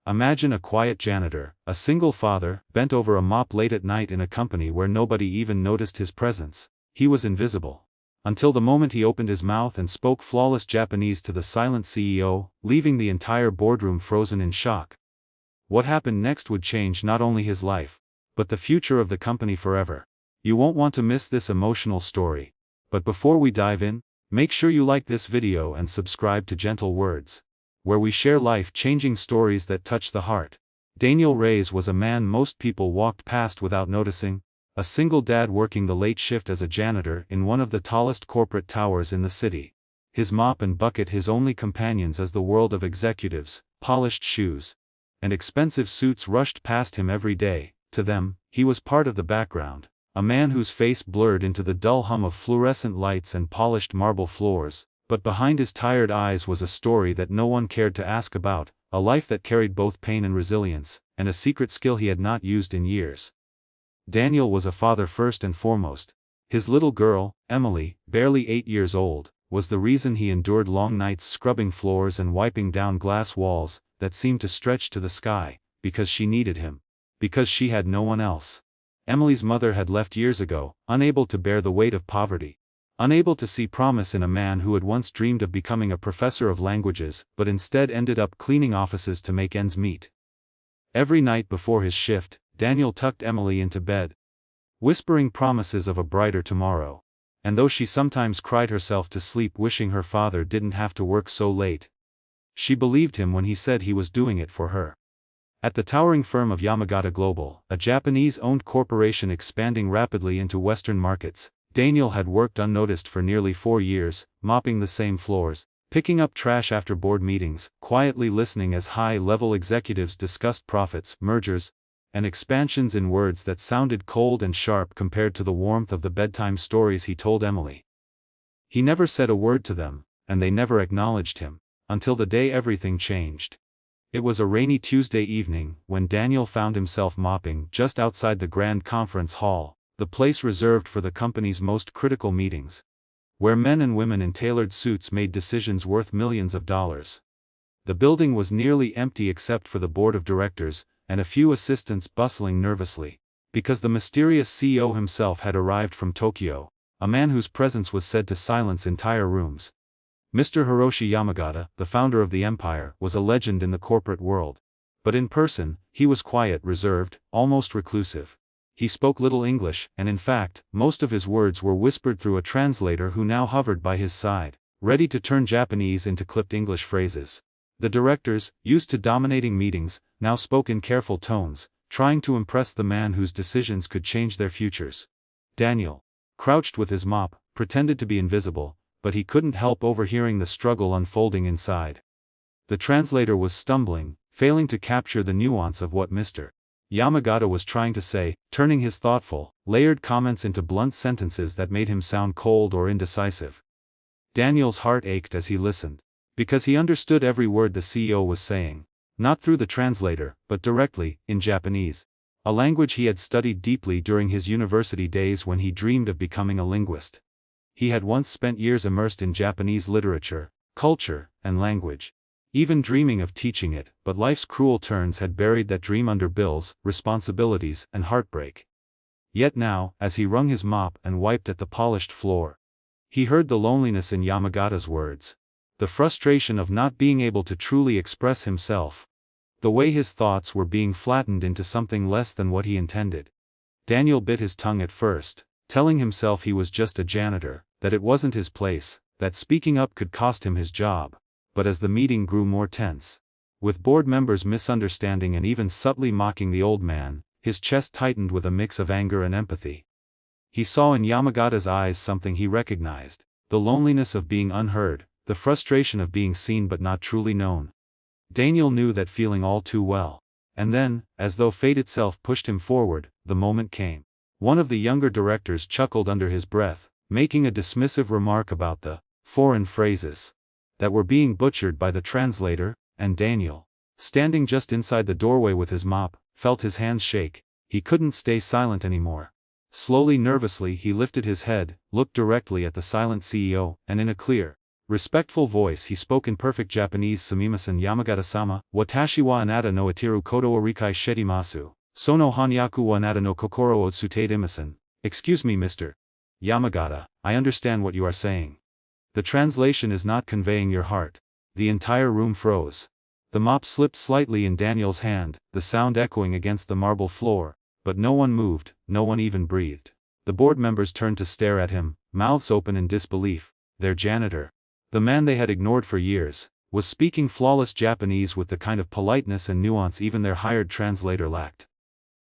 Imagine a quiet janitor, a single father, bent over a mop late at night in a company where nobody even noticed his presence. He was invisible. Until the moment he opened his mouth and spoke flawless Japanese to the silent CEO, leaving the entire boardroom frozen in shock. What happened next would change not only his life, but the future of the company forever. You won't want to miss this emotional story. But before we dive in, make sure you like this video and subscribe to Gentle Words, where we share life-changing stories that touch the heart. Daniel Reyes was a man most people walked past without noticing, a single dad working the late shift as a janitor in one of the tallest corporate towers in the city. His mop and bucket his only companions as the world of executives, polished shoes, and expensive suits rushed past him every day. To them, he was part of the background, a man whose face blurred into the dull hum of fluorescent lights and polished marble floors, but behind his tired eyes was a story that no one cared to ask about, a life that carried both pain and resilience, and a secret skill he had not used in years. Daniel was a father first and foremost. His little girl, Emily, barely 8 years old, was the reason he endured long nights scrubbing floors and wiping down glass walls that seemed to stretch to the sky, because she needed him. Because she had no one else. Emily's mother had left years ago, unable to bear the weight of poverty. Unable to see promise in a man who had once dreamed of becoming a professor of languages but instead ended up cleaning offices to make ends meet. Every night before his shift, Daniel tucked Emily into bed, whispering promises of a brighter tomorrow. And though she sometimes cried herself to sleep wishing her father didn't have to work so late, she believed him when he said he was doing it for her. At the towering firm of Yamagata Global, a Japanese-owned corporation expanding rapidly into Western markets, Daniel had worked unnoticed for nearly 4 years, mopping the same floors, picking up trash after board meetings, quietly listening as high-level executives discussed profits, mergers, and expansions in words that sounded cold and sharp compared to the warmth of the bedtime stories he told Emily. He never said a word to them, and they never acknowledged him, until the day everything changed. It was a rainy Tuesday evening when Daniel found himself mopping just outside the Grand Conference Hall, the place reserved for the company's most critical meetings, where men and women in tailored suits made decisions worth millions of dollars. The building was nearly empty except for the board of directors, and a few assistants bustling nervously, because the mysterious CEO himself had arrived from Tokyo, a man whose presence was said to silence entire rooms. Mr. Hiroshi Yamagata, the founder of the empire, was a legend in the corporate world. But in person, he was quiet, reserved, almost reclusive. He spoke little English, and in fact, most of his words were whispered through a translator who now hovered by his side, ready to turn Japanese into clipped English phrases. The directors, used to dominating meetings, now spoke in careful tones, trying to impress the man whose decisions could change their futures. Daniel, crouched with his mop, pretended to be invisible, but he couldn't help overhearing the struggle unfolding inside. The translator was stumbling, failing to capture the nuance of what Mr. Yamagata was trying to say, turning his thoughtful, layered comments into blunt sentences that made him sound cold or indecisive. Daniel's heart ached as he listened, because he understood every word the CEO was saying, not through the translator, but directly, in Japanese, a language he had studied deeply during his university days when he dreamed of becoming a linguist. He had once spent years immersed in Japanese literature, culture, and language, even dreaming of teaching it, but life's cruel turns had buried that dream under bills, responsibilities, and heartbreak. Yet now, as he wrung his mop and wiped at the polished floor, he heard the loneliness in Yamagata's words, the frustration of not being able to truly express himself, the way his thoughts were being flattened into something less than what he intended. Daniel bit his tongue at first, telling himself he was just a janitor, that it wasn't his place, that speaking up could cost him his job. But as the meeting grew more tense, with board members misunderstanding and even subtly mocking the old man, his chest tightened with a mix of anger and empathy. He saw in Yamagata's eyes something he recognized, the loneliness of being unheard, the frustration of being seen but not truly known. Daniel knew that feeling all too well. And then, as though fate itself pushed him forward, the moment came. One of the younger directors chuckled under his breath, making a dismissive remark about the foreign phrases that were being butchered by the translator, and Daniel, standing just inside the doorway with his mop, felt his hands shake. He couldn't stay silent anymore. Slowly, nervously, he lifted his head, looked directly at the silent CEO, and in a clear, respectful voice he spoke in perfect Japanese. Sumimasen Yamagata-sama, watashi wa anata no atiru kodo o rikai shedimasu, sono hanyaku wa anata no kokoro o tsuteidimasen. Excuse me, Mr. Yamagata, I understand what you are saying. The translation is not conveying your heart. The entire room froze. The mop slipped slightly in Daniel's hand, the sound echoing against the marble floor, but no one moved, no one even breathed. The board members turned to stare at him, mouths open in disbelief. Their janitor, the man they had ignored for years, was speaking flawless Japanese with the kind of politeness and nuance even their hired translator lacked.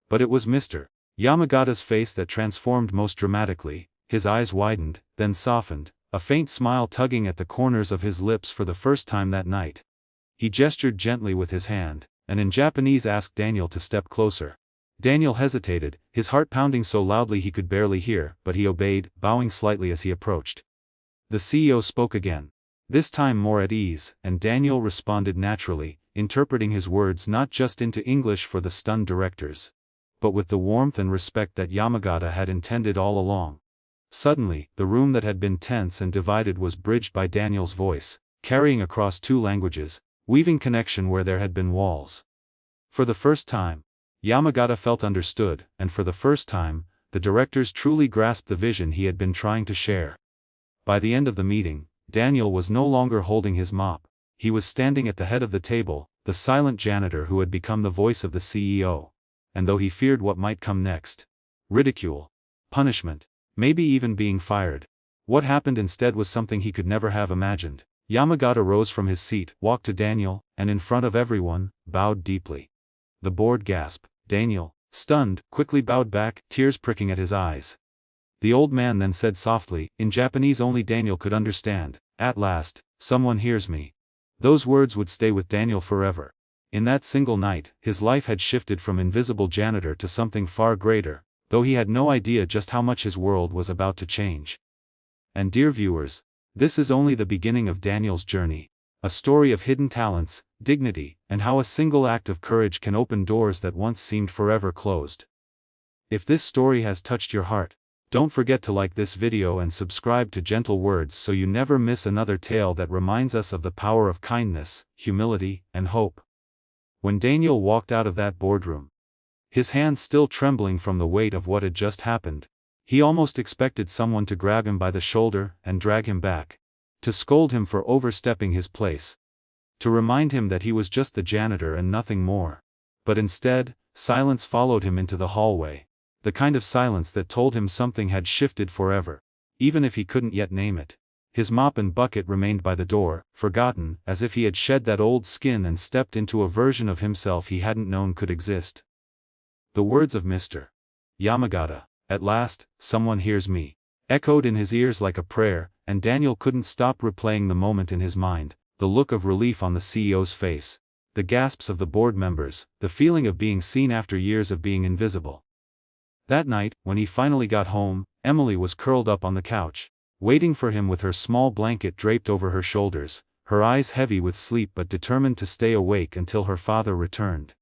But it was Mr. Yamagata's face that transformed most dramatically. His eyes widened, then softened, a faint smile tugging at the corners of his lips for the first time that night. He gestured gently with his hand, and in Japanese asked Daniel to step closer. Daniel hesitated, his heart pounding so loudly he could barely hear, but he obeyed, bowing slightly as he approached. The CEO spoke again, this time more at ease, and Daniel responded naturally, interpreting his words not just into English for the stunned directors, but with the warmth and respect that Yamagata had intended all along. Suddenly, the room that had been tense and divided was bridged by Daniel's voice, carrying across two languages, weaving connection where there had been walls. For the first time, Yamagata felt understood, and for the first time, the directors truly grasped the vision he had been trying to share. By the end of the meeting, Daniel was no longer holding his mop. He was standing at the head of the table, the silent janitor who had become the voice of the CEO. And though he feared what might come next, ridicule, punishment, maybe even being fired, what happened instead was something he could never have imagined. Yamagata rose from his seat, walked to Daniel, and in front of everyone, bowed deeply. The board gasped. Daniel, stunned, quickly bowed back, tears pricking at his eyes. The old man then said softly, in Japanese only Daniel could understand, "At last, someone hears me." Those words would stay with Daniel forever. In that single night, his life had shifted from invisible janitor to something far greater, though he had no idea just how much his world was about to change. And dear viewers, this is only the beginning of Daniel's journey. A story of hidden talents, dignity, and how a single act of courage can open doors that once seemed forever closed. If this story has touched your heart, don't forget to like this video and subscribe to Gentle Words so you never miss another tale that reminds us of the power of kindness, humility, and hope. When Daniel walked out of that boardroom, his hands still trembling from the weight of what had just happened, he almost expected someone to grab him by the shoulder and drag him back, to scold him for overstepping his place, to remind him that he was just the janitor and nothing more. But instead, silence followed him into the hallway, the kind of silence that told him something had shifted forever, even if he couldn't yet name it. His mop and bucket remained by the door, forgotten, as if he had shed that old skin and stepped into a version of himself he hadn't known could exist. The words of Mr. Yamagata, "At last, someone hears me," echoed in his ears like a prayer, and Daniel couldn't stop replaying the moment in his mind, the look of relief on the CEO's face, the gasps of the board members, the feeling of being seen after years of being invisible. That night, when he finally got home, Emily was curled up on the couch, waiting for him with her small blanket draped over her shoulders, her eyes heavy with sleep but determined to stay awake until her father returned.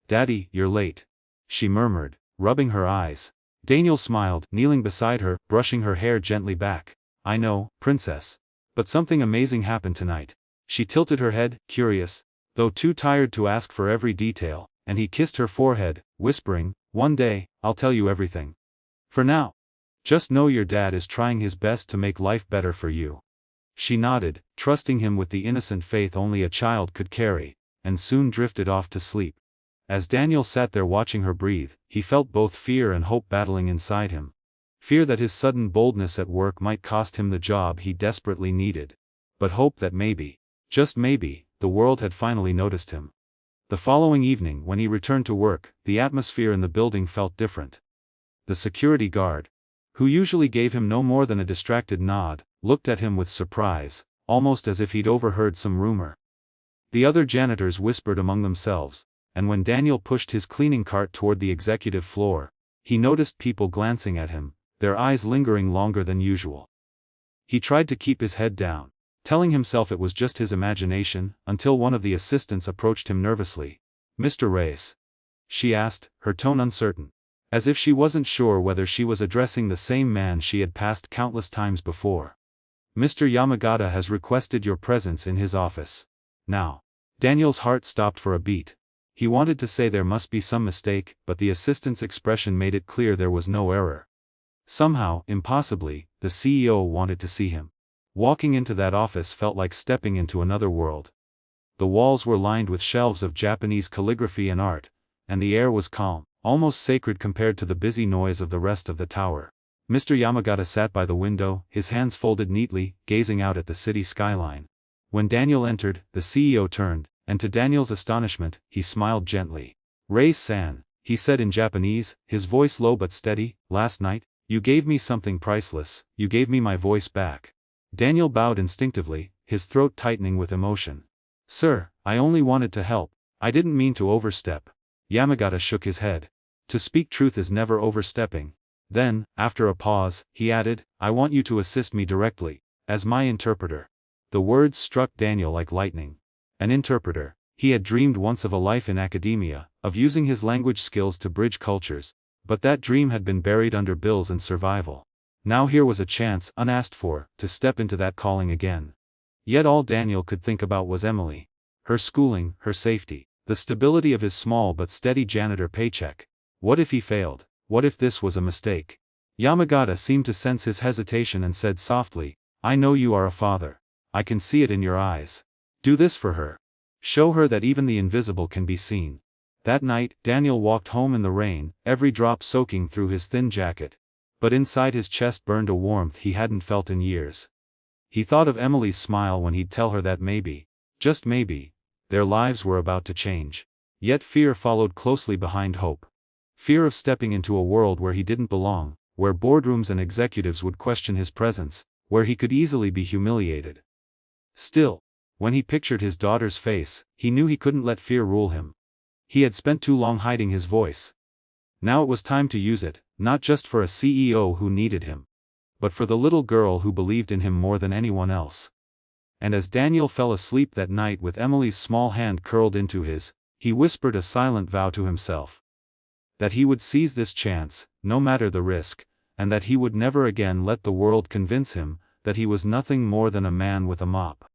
"Daddy, you're late," she murmured, rubbing her eyes. Daniel smiled, kneeling beside her, brushing her hair gently back. "I know, princess. But something amazing happened tonight." She tilted her head, curious, though too tired to ask for every detail, and he kissed her forehead, whispering, "One day, I'll tell you everything. For now, just know your dad is trying his best to make life better for you." She nodded, trusting him with the innocent faith only a child could carry, and soon drifted off to sleep. As Daniel sat there watching her breathe, he felt both fear and hope battling inside him. Fear that his sudden boldness at work might cost him the job he desperately needed. But hope that maybe, just maybe, the world had finally noticed him. The following evening when he returned to work, the atmosphere in the building felt different. The security guard, who usually gave him no more than a distracted nod, looked at him with surprise, almost as if he'd overheard some rumor. The other janitors whispered among themselves, and when Daniel pushed his cleaning cart toward the executive floor, he noticed people glancing at him, their eyes lingering longer than usual. He tried to keep his head down, telling himself it was just his imagination, until one of the assistants approached him nervously. "Mr. Reyes?" she asked, her tone uncertain, as if she wasn't sure whether she was addressing the same man she had passed countless times before. Mr. Yamagata has requested your presence in his office. Now. Daniel's heart stopped for a beat. He wanted to say there must be some mistake, but the assistant's expression made it clear there was no error. Somehow, impossibly, the CEO wanted to see him. Walking into that office felt like stepping into another world. The walls were lined with shelves of Japanese calligraphy and art, and the air was calm, almost sacred compared to the busy noise of the rest of the tower. Mr. Yamagata sat by the window, his hands folded neatly, gazing out at the city skyline. When Daniel entered, the CEO turned, and to Daniel's astonishment, he smiled gently. "Rei-san," he said in Japanese, his voice low but steady, "last night, you gave me something priceless, you gave me my voice back." Daniel bowed instinctively, his throat tightening with emotion. "Sir, I only wanted to help, I didn't mean to overstep." Yamagata shook his head. "To speak truth is never overstepping." Then, after a pause, he added, "I want you to assist me directly, as my interpreter." The words struck Daniel like lightning. An interpreter. He had dreamed once of a life in academia, of using his language skills to bridge cultures, but that dream had been buried under bills and survival. Now here was a chance, unasked for, to step into that calling again. Yet all Daniel could think about was Emily. Her schooling, her safety, the stability of his small but steady janitor paycheck. What if he failed? What if this was a mistake? Yamagata seemed to sense his hesitation and said softly, "I know you are a father. I can see it in your eyes. Do this for her. Show her that even the invisible can be seen." That night, Daniel walked home in the rain, every drop soaking through his thin jacket. But inside his chest burned a warmth he hadn't felt in years. He thought of Emily's smile when he'd tell her that maybe, just maybe, their lives were about to change. Yet fear followed closely behind hope. Fear of stepping into a world where he didn't belong, where boardrooms and executives would question his presence, where he could easily be humiliated. Still, when he pictured his daughter's face, he knew he couldn't let fear rule him. He had spent too long hiding his voice. Now it was time to use it, not just for a CEO who needed him, but for the little girl who believed in him more than anyone else. And as Daniel fell asleep that night with Emily's small hand curled into his, he whispered a silent vow to himself. That he would seize this chance, no matter the risk, and that he would never again let the world convince him that he was nothing more than a man with a mop.